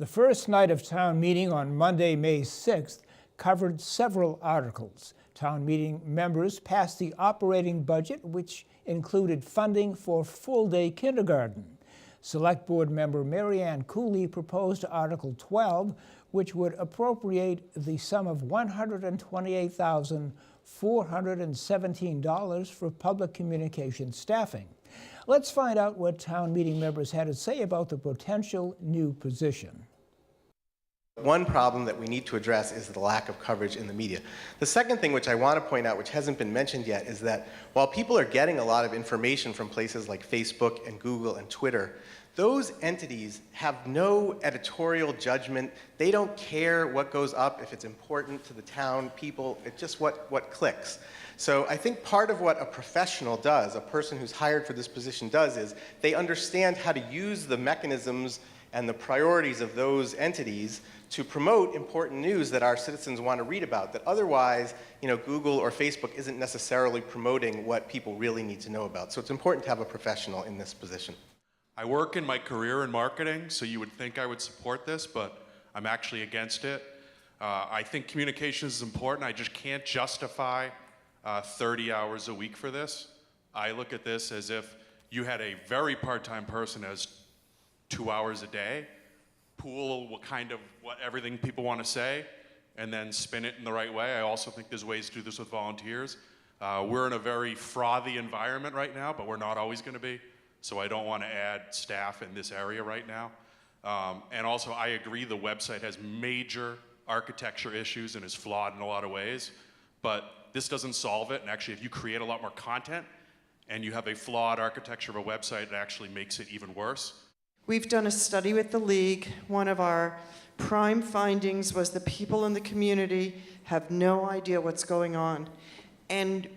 The first night of town meeting on Monday, May 6th, covered several articles. Town meeting members passed the operating budget, which included funding for full-day kindergarten. Select Board member Mary Ann Cooley proposed Article 12, which would appropriate the sum of $128,417 for public communication staffing. Let's find out what town meeting members had to say about the potential new position. One problem that we need to address is the lack of coverage in the media. The second thing which I want to point out, which hasn't been mentioned yet, is that while people are getting a lot of information from places like Facebook and Google and Twitter, those entities have no editorial judgment. They don't care what goes up, if it's important to the town people. It's just what clicks. So I think part of what a professional does, a person who's hired for this position does, is they understand how to use the mechanisms and the priorities of those entities to promote important news that our citizens want to read about, that otherwise, Google or Facebook isn't necessarily promoting what people really need to know about. So it's important to have a professional in this position. I work in my career in marketing, so you would think I would support this, but I'm actually against it. I think communications is important. I just can't justify 30 hours a week for this. I look at this as if you had a very part-time person as 2 hours a day, pool what everything people want to say, and then spin it in the right way. I also think there's ways to do this with volunteers. We're in a very frothy environment right now, but we're not always going to be. So I don't want to add staff in this area right now. And also, I agree the website has major architecture issues and is flawed in a lot of ways, but this doesn't solve it. And actually, if you create a lot more content and you have a flawed architecture of a website, it actually makes it even worse. We've done a study with the League. One of our prime findings was the people in the community have no idea what's going on. And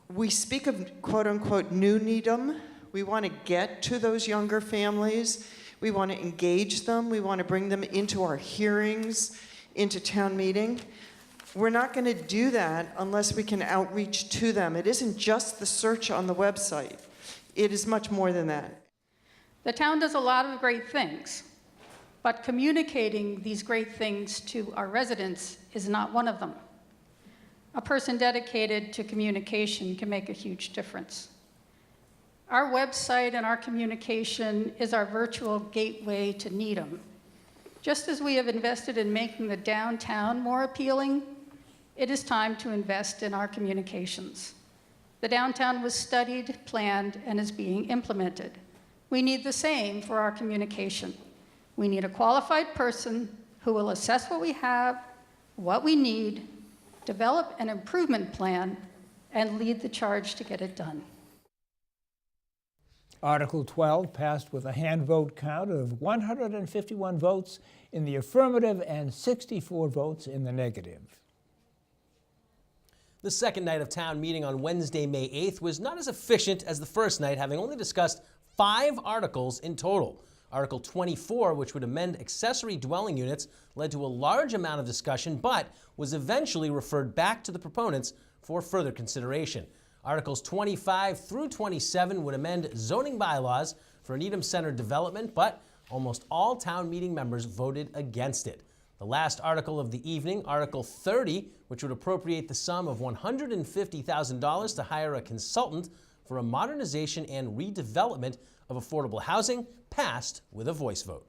we speak of quote-unquote new Needham. We want to get to those younger families. We want to engage them. We want to bring them into our hearings, into town meeting. We're not going to do that unless we can outreach to them. It isn't just the search on the website. It is much more than that. The town does a lot of great things, but communicating these great things to our residents is not one of them. A person dedicated to communication can make a huge difference. Our website and our communication is our virtual gateway to Needham. Just as we have invested in making the downtown more appealing, it is time to invest in our communications. The downtown was studied, planned, and is being implemented. We need the same for our communication. We need a qualified person who will assess what we have, what we need, develop an improvement plan, and lead the charge to get it done. Article 12 passed with a hand vote count of 151 votes in the affirmative and 64 votes in the negative. The second night of town meeting on Wednesday, May 8th was not as efficient as the first night, having only discussed 5 articles in total. Article 24, which would amend accessory dwelling units, led to a large amount of discussion, but was eventually referred back to the proponents for further consideration. Articles 25 through 27 would amend zoning bylaws for Needham Center development, but almost all town meeting members voted against it. The last article of the evening, Article 30, which would appropriate the sum of $150,000 to hire a consultant for a modernization and redevelopment of affordable housing, passed with a voice vote.